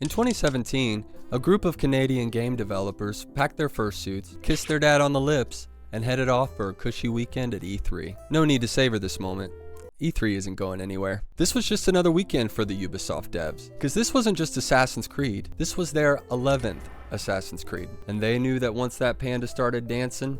In 2017, a group of Canadian game developers packed their fursuits, kissed their dad on the lips, and headed off for a cushy weekend at E3. No need to savor this moment. E3 isn't going anywhere. This was just another weekend for the Ubisoft devs, because this wasn't just Assassin's Creed, this was their 11th Assassin's Creed. And they knew that once that panda started dancing,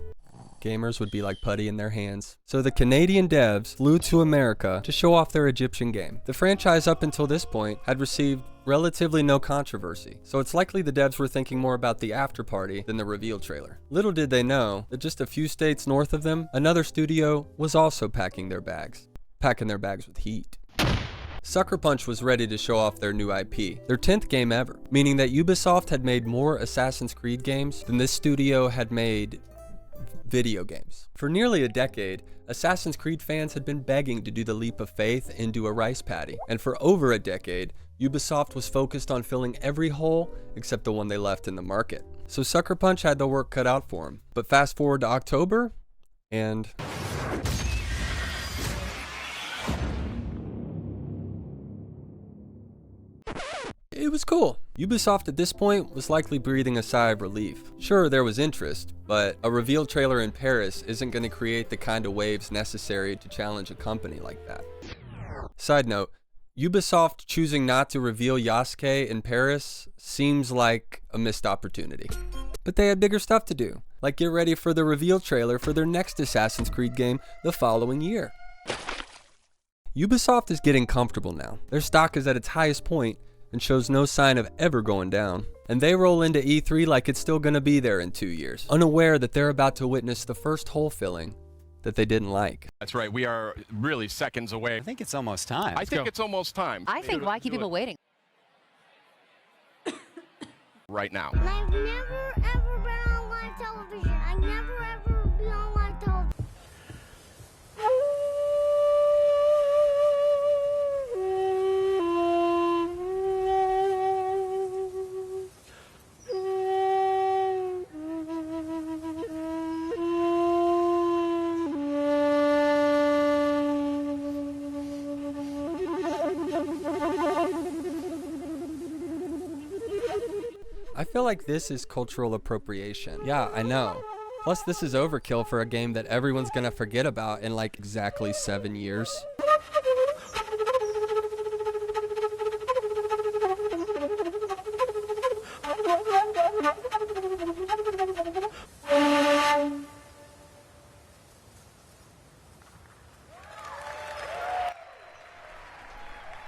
gamers would be like putty in their hands. So the Canadian devs flew to America to show off their Egyptian game. The franchise up until this point had received relatively no controversy, so it's likely the devs were thinking more about the after party than the reveal trailer. Little did they know that just a few states north of them, another studio was also packing their bags with heat. Sucker Punch was ready to show off their new IP, their 10th game ever, meaning that Ubisoft had made more Assassin's Creed games than this studio had made video games. For nearly a decade, Assassin's Creed fans had been begging to do the leap of faith into a rice paddy, and for over a decade, Ubisoft was focused on filling every hole except the one they left in the market. So Sucker Punch had the work cut out for him. But fast forward to October, and it was cool. Ubisoft at this point was likely breathing a sigh of relief. Sure, there was interest, but a reveal trailer in Paris isn't going to create the kind of waves necessary to challenge a company like that. Side note, Ubisoft choosing not to reveal Yasuke in Paris seems like a missed opportunity. But they had bigger stuff to do, like get ready for the reveal trailer for their next Assassin's Creed game the following year. Ubisoft is getting comfortable now. Their stock is at its highest point and shows no sign of ever going down. And they roll into E3 like it's still gonna be there in 2 years, unaware that they're about to witness the first hole filling that they didn't like. That's right, we are really seconds away. I think it's almost time. I think it's almost time. I think why keep people waiting? Right now. I've never ever been on live television. I never ever be on live television. I feel like this is cultural appropriation. Yeah, I know. Plus, this is overkill for a game that everyone's gonna forget about in like exactly 7 years.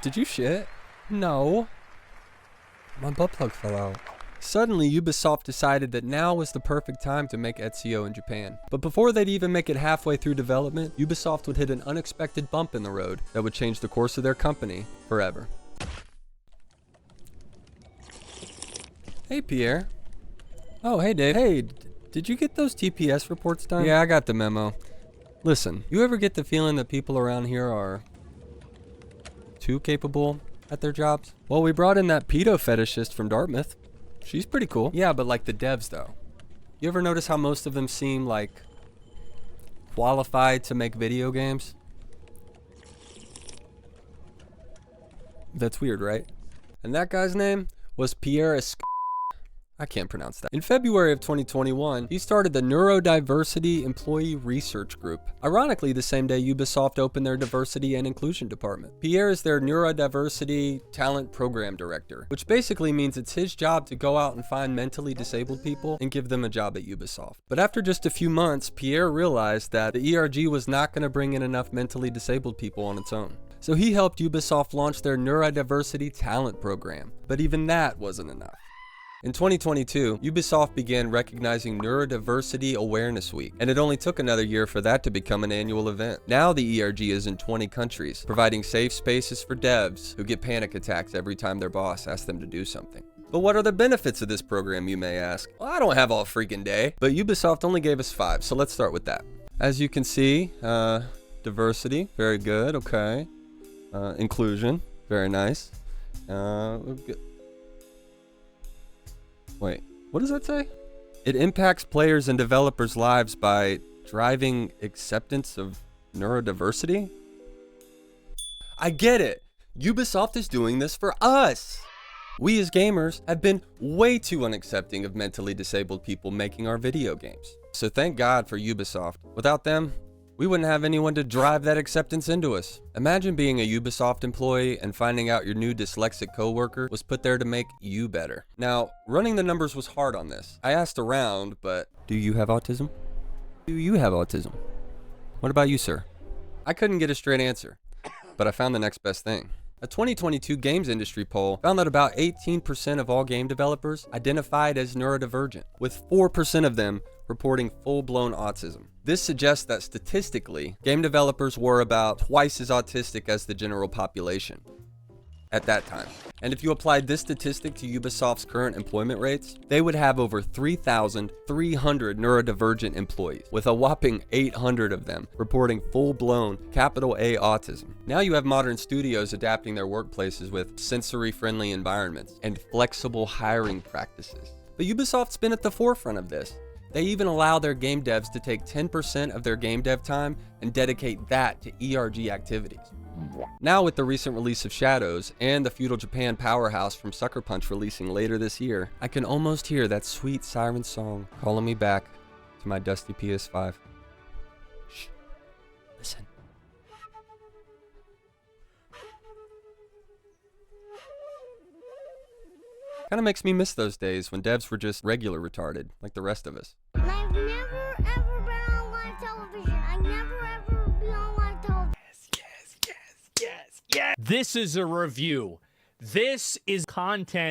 Did you shit? No. My butt plug fell out. Suddenly, Ubisoft decided that now was the perfect time to make Ezio in Japan. But before they'd even make it halfway through development, Ubisoft would hit an unexpected bump in the road that would change the course of their company forever. Hey, Pierre. Oh, hey, Dave. Hey, did you get those TPS reports done? Yeah, I got the memo. Listen, you ever get the feeling that people around here are too capable at their jobs? Well, we brought in that pedo fetishist from Dartmouth. She's pretty cool. Yeah, but like the devs though. You ever notice how most of them seem like qualified to make video games? That's weird, right? And that guy's name was Pierre I can't pronounce that. In February of 2021, he started the Neurodiversity Employee Research Group. Ironically, the same day Ubisoft opened their Diversity and Inclusion Department. Pierre is their Neurodiversity Talent Program Director, which basically means it's his job to go out and find mentally disabled people and give them a job at Ubisoft. But after just a few months, Pierre realized that the ERG was not going to bring in enough mentally disabled people on its own. So he helped Ubisoft launch their Neurodiversity Talent Program. But even that wasn't enough. In 2022, Ubisoft began recognizing Neurodiversity Awareness Week, and it only took another year for that to become an annual event. Now the ERG is in 20 countries, providing safe spaces for devs who get panic attacks every time their boss asks them to do something. But what are the benefits of this program, you may ask? Well, I don't have all freaking day, but Ubisoft only gave us 5, so let's start with that. As you can see, diversity, very good, okay. Inclusion, very nice. Wait, what does that say? It impacts players and developers' lives by driving acceptance of neurodiversity? I get it. Ubisoft is doing this for us. We as gamers have been way too unaccepting of mentally disabled people making our video games. So thank God for Ubisoft. Without them, we wouldn't have anyone to drive that acceptance into us. Imagine being a Ubisoft employee and finding out your new dyslexic coworker was put there to make you better. Now, running the numbers was hard on this. I asked around, but do you have autism? Do you have autism? What about you, sir? I couldn't get a straight answer, but I found the next best thing. A 2022 games industry poll found that about 18% of all game developers identified as neurodivergent, with 4% of them reporting full-blown autism. This suggests that statistically, game developers were about twice as autistic as the general population at that time. And if you applied this statistic to Ubisoft's current employment rates, they would have over 3,300 neurodivergent employees, with a whopping 800 of them reporting full-blown capital A autism. Now you have modern studios adapting their workplaces with sensory-friendly environments and flexible hiring practices. But Ubisoft's been at the forefront of this. They even allow their game devs to take 10% of their game dev time and dedicate that to ERG activities. Now with the recent release of Shadows and the Feudal Japan powerhouse from Sucker Punch releasing later this year, I can almost hear that sweet siren song calling me back to my dusty PS5. Shh, listen. Kinda makes me miss those days when devs were just regular retarded, like the rest of us. And I've never ever been on live television. I never ever be on live television. This is a review. This is content